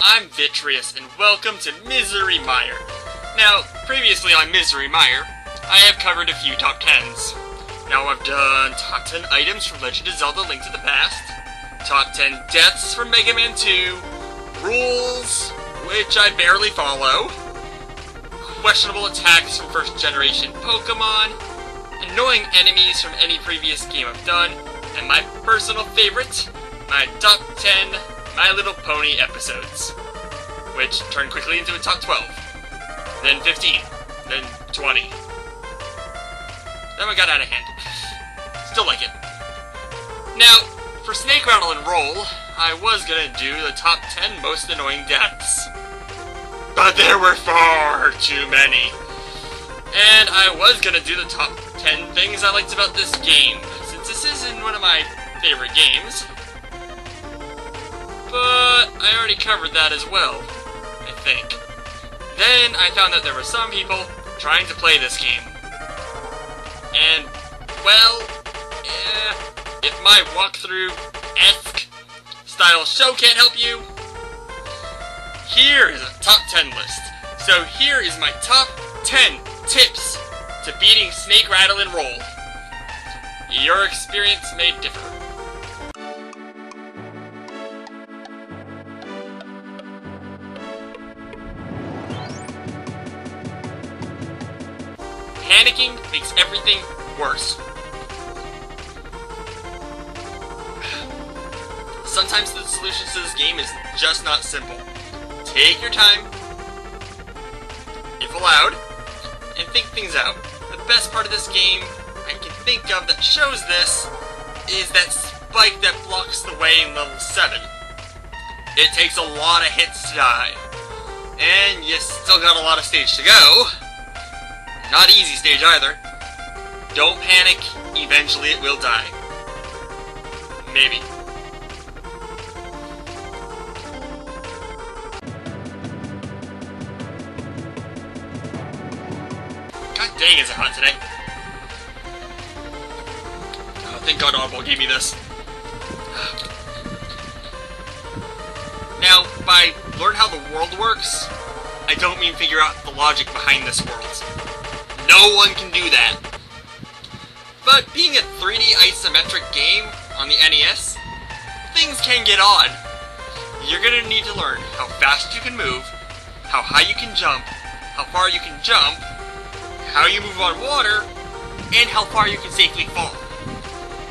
I'm Vitreous, and welcome to Misery Mire. Now, previously on Misery Mire, I have covered a few top 10s. Now I've done top 10 items from Legend of Zelda: Link to the Past, top 10 deaths from Mega Man 2, rules, which I barely follow, questionable attacks from first generation Pokemon, annoying enemies from any previous game I've done, and my personal favorite, my top 10 My Little Pony episodes, which turned quickly into a top 12, then 15, then 20. That one got out of hand. Still like it. Now, for Snake, Rattle, and Roll, I was gonna do the top 10 most annoying deaths. But there were far too many. And I was gonna do the top 10 things I liked about this game, since this isn't one of my favorite games. But I already covered that as well, I think. Then I found that there were some people trying to play this game. And, well, if my walkthrough-esque style show can't help you, here is a top 10 list. So here is my top 10 tips to beating Snake, Rattle, and Roll. Your experience may differ. Panicking makes everything worse. Sometimes the solution to this game is just not simple. Take your time, if allowed, and think things out. The best part of this game I can think of that shows this is that spike that blocks the way in level 7. It takes a lot of hits to die, and you still got a lot of stage to go. Not easy stage either. Don't panic, eventually it will die. Maybe. God dang, is it hot today. Oh, thank God Oddball gave me this. Now, by learn how the world works, I don't mean figure out the logic behind this world. No one can do that. But being a 3D isometric game on the NES, things can get odd. You're gonna need to learn how fast you can move, how high you can jump, how far you can jump, how you move on water, and how far you can safely fall.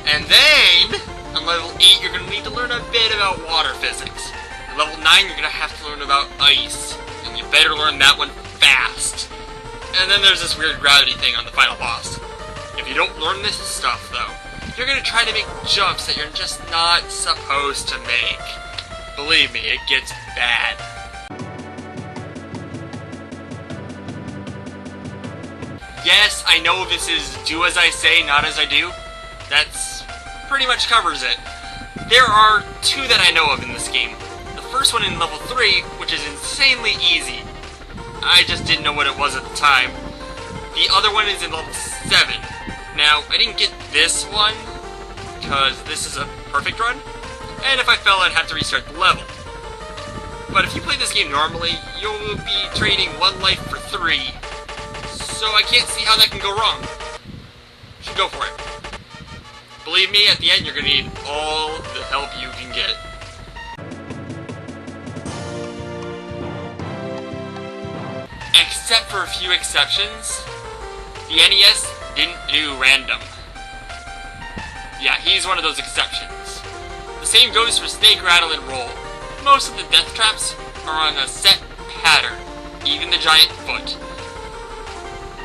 And then, on level 8, you're gonna need to learn a bit about water physics. At level 9, you're gonna have to learn about ice, and you better learn that one fast. And then there's this weird gravity thing on the final boss. If you don't learn this stuff, though, you're gonna try to make jumps that you're just not supposed to make. Believe me, it gets bad. Yes, I know this is do as I say, not as I do. That's pretty much covers it. There are two that I know of in this game. The first one in level 3, which is insanely easy. I just didn't know what it was at the time. The other one is in level 7. Now, I didn't get this one, because this is a perfect run, and if I fell, I'd have to restart the level. But if you play this game normally, you'll be trading 1 life for 3, so I can't see how that can go wrong. You should go for it. Believe me, at the end, you're going to need all the help you can get. Except for a few exceptions, the NES didn't do random. Yeah, he's one of those exceptions. The same goes for Snake, Rattle, and Roll. Most of the death traps are on a set pattern, even the giant foot.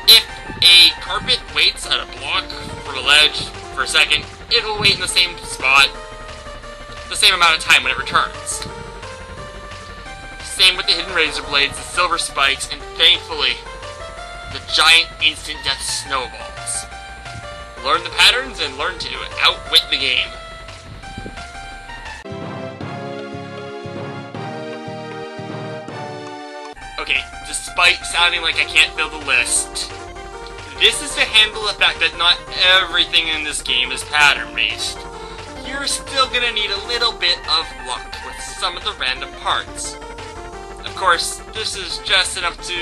If a carpet waits at a block for a ledge for a second, it will wait in the same spot the same amount of time when it returns. Same with the hidden razor blades, the silver spikes, and thankfully, the giant instant death snowballs. Learn the patterns and learn to outwit the game. Okay, despite sounding like I can't fill the list, this is to handle the fact that not everything in this game is pattern-based. You're still gonna need a little bit of luck with some of the random parts. course, this is just enough to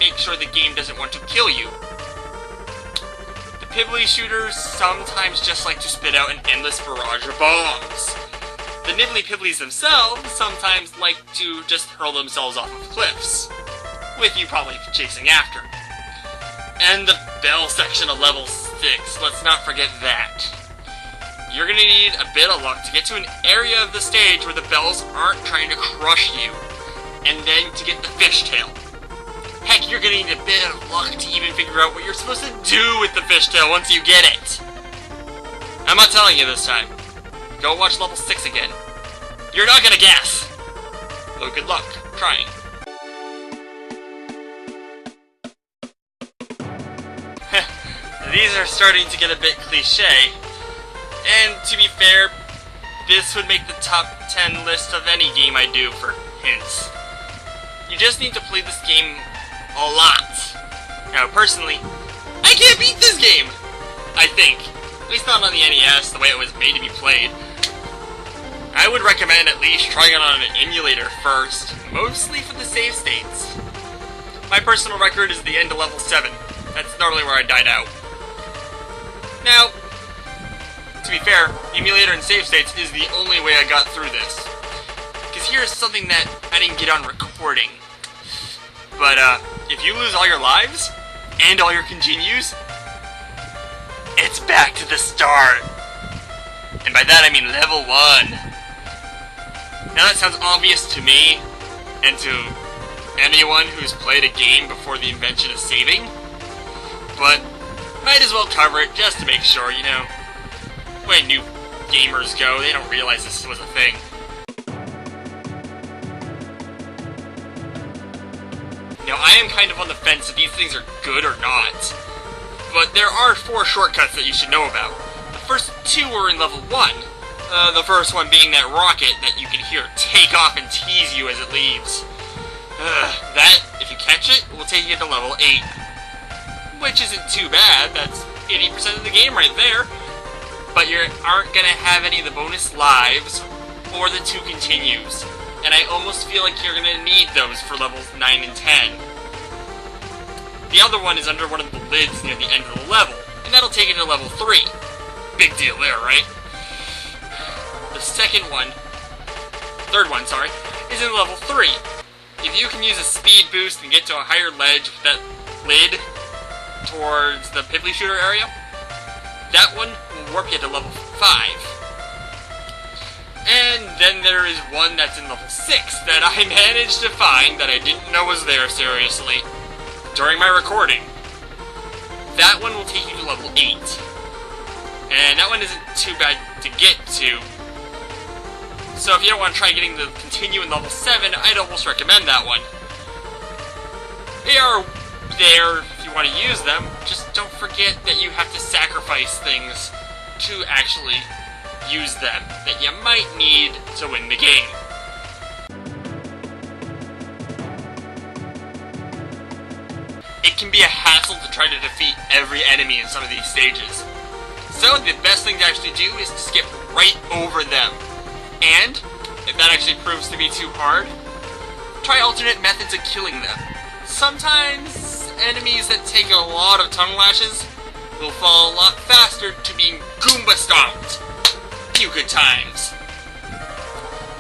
make sure the game doesn't want to kill you. The Pibbly shooters sometimes just like to spit out an endless barrage of bombs. The Nibbly Pibblies themselves sometimes like to just hurl themselves off of cliffs, with you probably chasing after. And the bell section of level 6, let's not forget that. You're gonna need a bit of luck to get to an area of the stage where the bells aren't trying to crush you, and then to get the fishtail. Heck, you're gonna need a bit of luck to even figure out what you're supposed to do with the fishtail once you get it. I'm not telling you this time. Go watch level 6 again. You're not gonna guess! Well, good luck trying. These are starting to get a bit cliche. And to be fair, this would make the top 10 list of any game I do for hints. You just need to play this game a lot. Now, personally, I can't beat this game! I think. At least not on the NES, the way it was made to be played. I would recommend at least trying it on an emulator first, mostly for the save states. My personal record is the end of level 7. That's normally where I died out. Now, to be fair, emulator and save states is the only way I got through this. Because here's something that I didn't get on recording. But, if you lose all your lives, and all your continues, it's back to the start. And by that I mean level 1. Now that sounds obvious to me, and to anyone who's played a game before the invention of saving, but might as well cover it just to make sure, you know. The way new gamers go, they don't realize this was a thing. Now, I am kind of on the fence if these things are good or not, but there are 4 shortcuts that you should know about. The first 2 are in level 1. The first one being that rocket that you can hear take off and tease you as it leaves. That, if you catch it, will take you to level 8. Which isn't too bad, that's 80% of the game right there. But you aren't gonna have any of the bonus lives, or the 2 continues. And I almost feel like you're gonna need those for levels 9 and 10. The other one is under one of the lids near the end of the level, and that'll take you to level 3. Big deal there, right? The third one, is in level 3. If you can use a speed boost and get to a higher ledge with that lid towards the Pibbly shooter area, that one will warp you to level 5. And then there is one that's in level 6 that I managed to find that I didn't know was there, seriously, during my recording. That one will take you to level 8. And that one isn't too bad to get to. So if you don't want to try getting the continue in level 7, I'd almost recommend that one. They are there if you want to use them, just don't forget that you have to sacrifice things to actually use them that you might need to win the game. It can be a hassle to try to defeat every enemy in some of these stages. So the best thing to actually do is to skip right over them. And, if that actually proves to be too hard, try alternate methods of killing them. Sometimes enemies that take a lot of tongue lashes will fall a lot faster to being Goomba stomped. Few good times.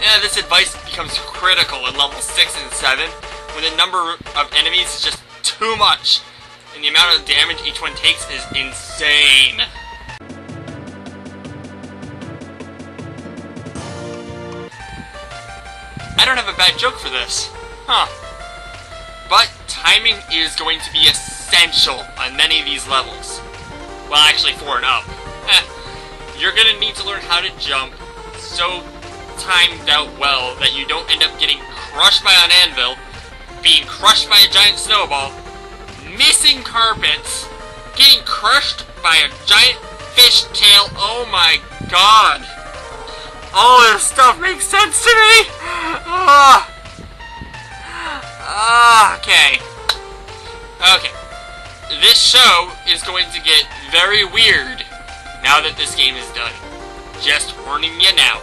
And this advice becomes critical in level 6 and 7 when the number of enemies is just too much and the amount of damage each one takes is insane. I don't have a bad joke for this. But timing is going to be essential on many of these levels. Well, actually 4 and up. You're gonna need to learn how to jump so timed out well that you don't end up getting crushed by an anvil, being crushed by a giant snowball, missing carpets, getting crushed by a giant fish tail. Oh my god. All this stuff makes sense to me! Okay. This show is going to get very weird now that this game is done. Just warning you now.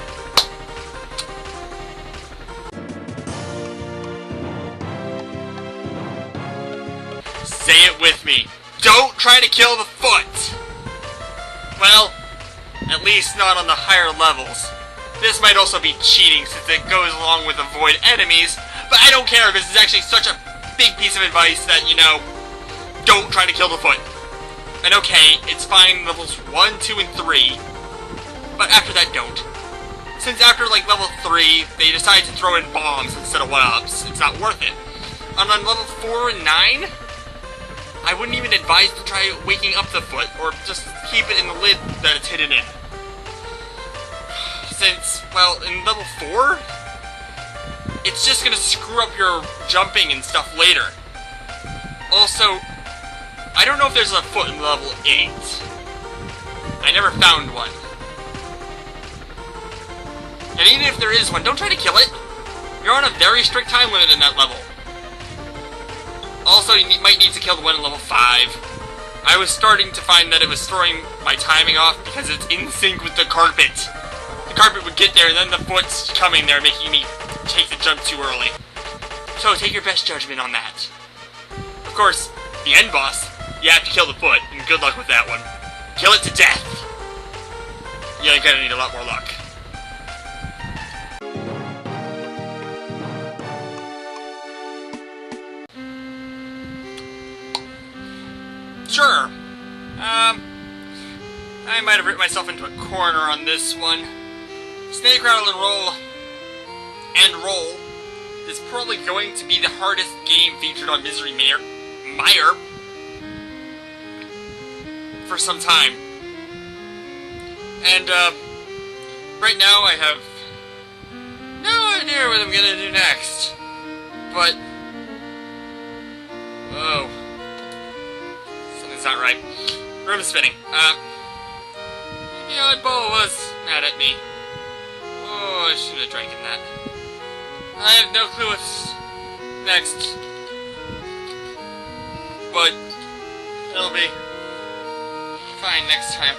Say it with me. Don't try to kill the foot! Well, at least not on the higher levels. This might also be cheating since it goes along with avoid enemies, but I don't care. This is actually such a big piece of advice that, you know, don't try to kill the foot. And okay, it's fine levels 1, 2, and 3, but after that, don't. Since after, like, level 3, they decide to throw in bombs instead of 1-ups, it's not worth it. And on level 4 and 9, I wouldn't even advise to try waking up the foot, or just keep it in the lid that it's hidden in. Since, well, in level 4, it's just gonna screw up your jumping and stuff later. Also, I don't know if there's a foot in level 8. I never found one. And even if there is one, don't try to kill it. You're on a very strict time limit in that level. Also, you might need to kill the one in level 5. I was starting to find that it was throwing my timing off because it's in sync with the carpet. The carpet would get there, and then the foot's coming there, making me take the jump too early. So take your best judgment on that. Of course, the end boss, you have to kill the foot, and good luck with that one. Kill it to death. You're gonna need a lot more luck. Sure. I might have written myself into a corner on this one. Snake, Rattle, and Roll is probably going to be the hardest game featured on Misery Mire for some time. And, right now I have no idea what I'm gonna do next. But, whoa. Something's not right. Room is spinning. The oddball was mad at me. Oh, I shouldn't have drank in that. I have no clue what's next. But it'll be fine next time.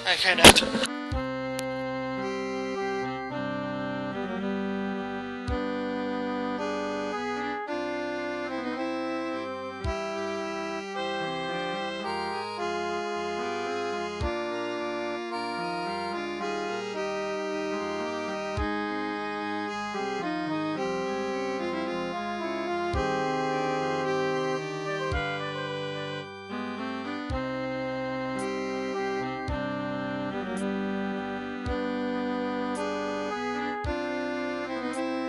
I kinda